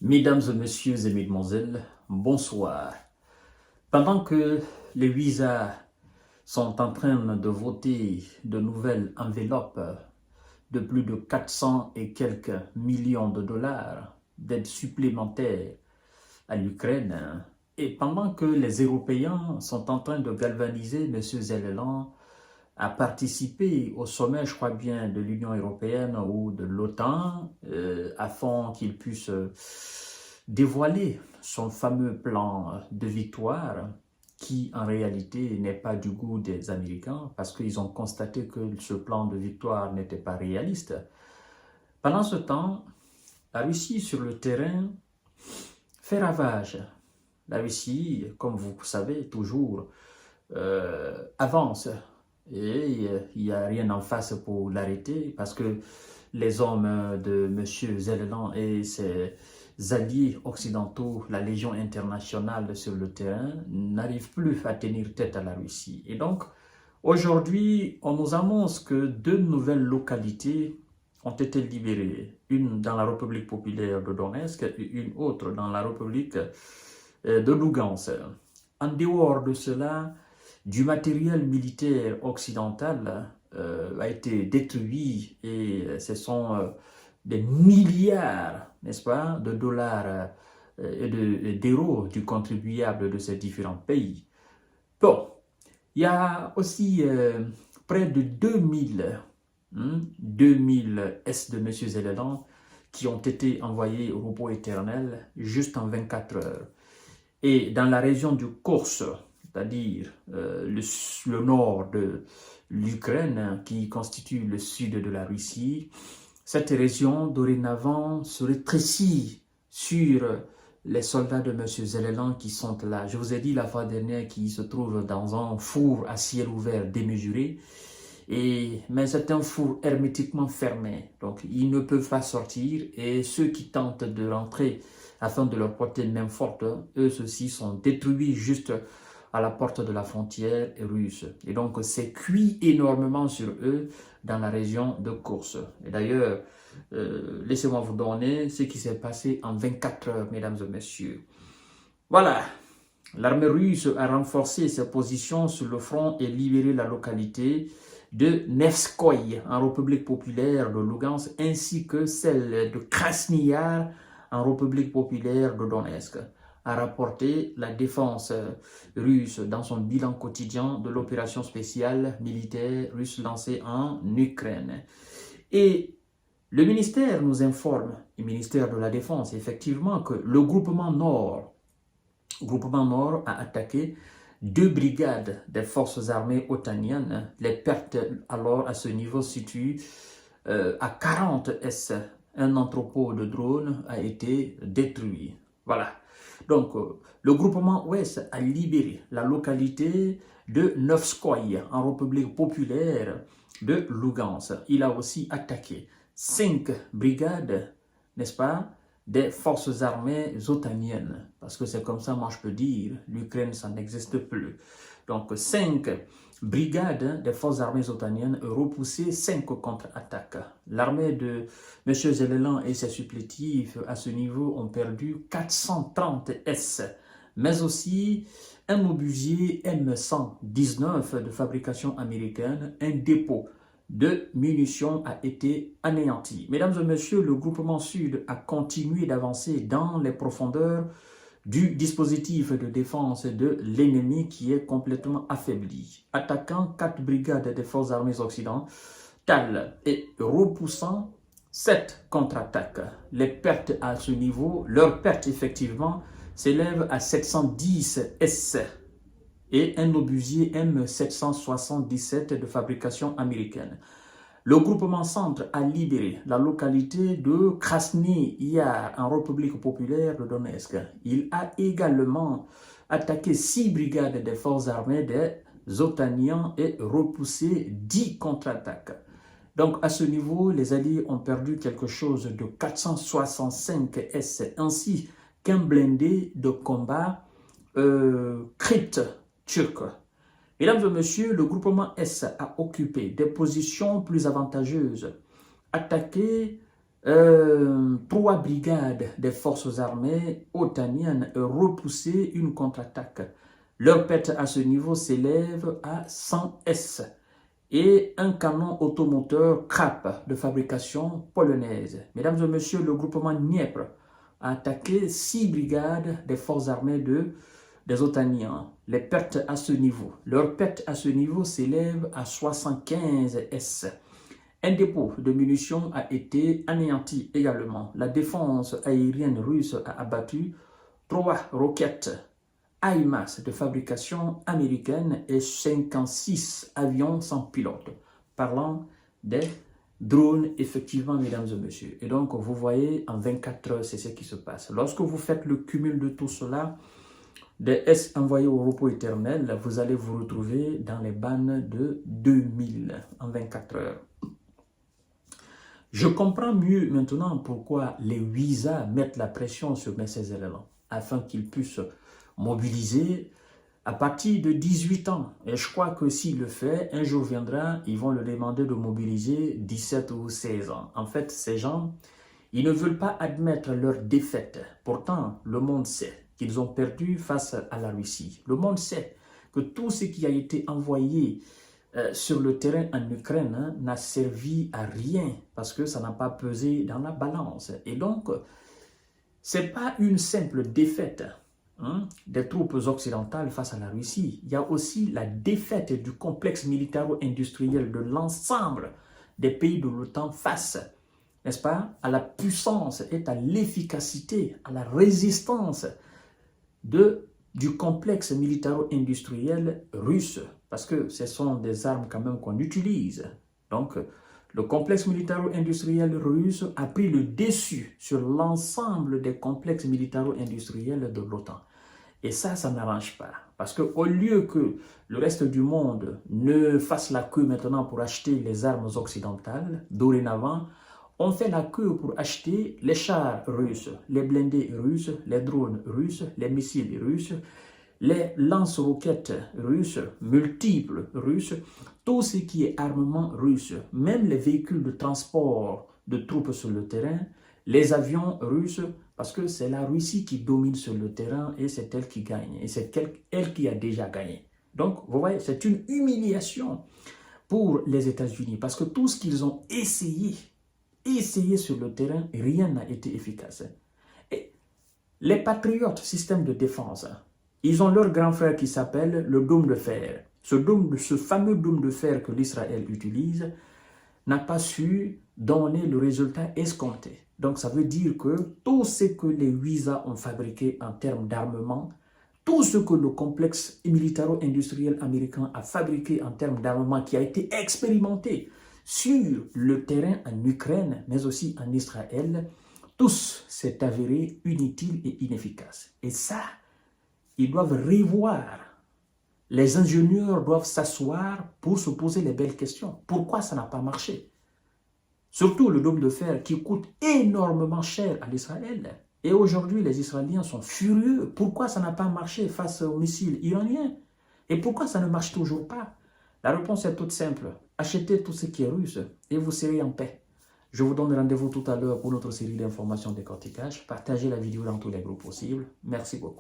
Mesdames et messieurs et mesdemoiselles, bonsoir. Pendant que les visas sont en train de voter de nouvelles enveloppes de plus de 400 et quelques millions de dollars d'aide supplémentaire à l'Ukraine, et pendant que les Européens sont en train de galvaniser M. Zelensky à participer au sommet, je crois bien, de l'Union européenne ou de l'OTAN, afin qu'il puisse dévoiler son fameux plan de victoire, qui en réalité n'est pas du goût des Américains, parce qu'ils ont constaté que ce plan de victoire n'était pas réaliste. Pendant ce temps, la Russie sur le terrain fait ravage. La Russie, comme vous savez toujours, avance. Et il n'y a rien en face pour l'arrêter, parce que les hommes de M. Zelensky et ses alliés occidentaux, la Légion internationale sur le terrain, n'arrivent plus à tenir tête à la Russie. Et donc, aujourd'hui, on nous annonce que deux nouvelles localités ont été libérées. Une dans la République populaire de Donetsk et une autre dans la République de Lugansk. En dehors de cela, du matériel militaire occidental a été détruit et ce sont des milliards, n'est-ce pas, de dollars et d'euros du contribuable de ces différents pays. Bon, il y a aussi près de 2000 S de M. Zelensky qui ont été envoyés au repos éternel juste en 24 heures. Et dans la région du Kursk, c'est-à-dire le nord de l'Ukraine, qui constitue le sud de la Russie, cette région dorénavant se rétrécit sur les soldats de M. Zelensky qui sont là. Je vous ai dit la fois dernière qu'ils se trouvent dans un four à ciel ouvert démesuré, mais c'est un four hermétiquement fermé, donc ils ne peuvent pas sortir, et ceux qui tentent de rentrer afin de leur porter une main forte, eux, ceux-ci sont détruits juste à la porte de la frontière russe. Et donc, c'est cuit énormément sur eux dans la région de Kursk. Et d'ailleurs, laissez-moi vous donner ce qui s'est passé en 24 heures, mesdames et messieurs. Voilà, l'armée russe a renforcé ses positions sur le front et libéré la localité de Nevskoye en République populaire de Lugansk, ainsi que celle de Krasny-Yar en République populaire de Donetsk, a rapporté la défense russe dans son bilan quotidien de l'opération spéciale militaire russe lancée en Ukraine. Et le ministère nous informe, le ministère de la Défense, effectivement, que le groupement Nord a attaqué 2 brigades des forces armées otaniennes. Les pertes alors à ce niveau se situent à 40 S. Un entrepôt de drones a été détruit. Voilà. Donc, le groupement Ouest a libéré la localité de Novskoye en République populaire de Lugansk. Il a aussi attaqué 5 brigades, n'est-ce pas, des forces armées otaniennes. Parce que c'est comme ça, moi je peux dire, l'Ukraine, ça n'existe plus. Donc, 5 brigades des forces armées otaniennes repoussées 5 contre-attaques. L'armée de M. Zelensky et ses supplétifs à ce niveau ont perdu 430 S, mais aussi un obusier M119 de fabrication américaine, un dépôt de munitions a été anéanti. Mesdames et messieurs, le groupement Sud a continué d'avancer dans les profondeurs du dispositif de défense de l'ennemi qui est complètement affaibli, attaquant 4 brigades des forces armées occidentales et repoussant 7 contre-attaques. Les pertes à ce niveau, leurs pertes effectivement, s'élèvent à 710 S et un obusier M777 de fabrication américaine. Le groupement Centre a libéré la localité de Krasny-Yar en République populaire de Donetsk. Il a également attaqué 6 brigades des forces armées des Otaniens et repoussé 10 contre-attaques. Donc à ce niveau, les Alliés ont perdu quelque chose de 465 S, ainsi qu'un blindé de combat crypte turc. Mesdames et messieurs, le groupement S a occupé des positions plus avantageuses, attaqué 3 brigades des forces armées otaniennes repoussaient une contre-attaque. Leur perte à ce niveau s'élève à 100 S et un canon automoteur Krap de fabrication polonaise. Mesdames et messieurs, le groupement Dniepr a attaqué 6 brigades des forces armées des Otaniens. Les pertes à ce niveau, leur perte à ce niveau s'élève à 75 S. Un dépôt de munitions a été anéanti également. La défense aérienne russe a abattu 3 roquettes HIMARS de fabrication américaine et 56 avions sans pilote. Parlant des drones, effectivement, mesdames et messieurs. Et donc, vous voyez, en 24 heures, c'est ce qui se passe. Lorsque vous faites le cumul de tout cela, des S envoyés au repos éternel, vous allez vous retrouver dans les bannes de 2000 en 24 heures. Je comprends mieux maintenant pourquoi les Wisa mettent la pression sur ces éléments, afin qu'ils puissent mobiliser à partir de 18 ans. Et je crois que s'il le fait, un jour viendra, ils vont le demander de mobiliser 17 ou 16 ans. En fait, ces gens, ils ne veulent pas admettre leur défaite. Pourtant, le monde sait qu'ils ont perdu face à la Russie. Le monde sait que tout ce qui a été envoyé sur le terrain en Ukraine n'a servi à rien parce que ça n'a pas pesé dans la balance. Et donc, ce n'est pas une simple défaite des troupes occidentales face à la Russie. Il y a aussi la défaite du complexe militaro-industriel de l'ensemble des pays de l'OTAN face, n'est-ce pas, à la puissance et à l'efficacité, à la résistance du complexe militaro-industriel russe, parce que ce sont des armes quand même qu'on utilise. Donc, le complexe militaro-industriel russe a pris le dessus sur l'ensemble des complexes militaro-industriels de l'OTAN. Et ça n'arrange pas. Parce qu'au lieu que le reste du monde ne fasse la queue maintenant pour acheter les armes occidentales, dorénavant, on fait la queue pour acheter les chars russes, les blindés russes, les drones russes, les missiles russes, les lance-roquettes russes, multiples russes, tout ce qui est armement russe, même les véhicules de transport de troupes sur le terrain, les avions russes, parce que c'est la Russie qui domine sur le terrain et c'est elle qui gagne. Et c'est elle qui a déjà gagné. Donc, vous voyez, c'est une humiliation pour les États-Unis parce que tout ce qu'ils ont essayé sur le terrain, rien n'a été efficace. Et les patriotes, système de défense, ils ont leur grand frère qui s'appelle le dôme de fer. Ce fameux dôme de fer que l'Israël utilise n'a pas su donner le résultat escompté. Donc ça veut dire que tout ce que les Wisa ont fabriqué en termes d'armement, tout ce que le complexe militaro-industriel américain a fabriqué en termes d'armement qui a été expérimenté sur le terrain en Ukraine, mais aussi en Israël, tous s'est avéré inutile et inefficace. Et ça, ils doivent revoir. Les ingénieurs doivent s'asseoir pour se poser les belles questions. Pourquoi ça n'a pas marché? Surtout le dôme de fer qui coûte énormément cher à l'Israël. Et aujourd'hui, les Israéliens sont furieux. Pourquoi ça n'a pas marché face aux missiles iraniens? Et pourquoi ça ne marche toujours pas? La réponse est toute simple. Achetez tout ce qui est russe et vous serez en paix. Je vous donne rendez-vous tout à l'heure pour notre série d'informations décortiquage. Partagez la vidéo dans tous les groupes possibles. Merci beaucoup.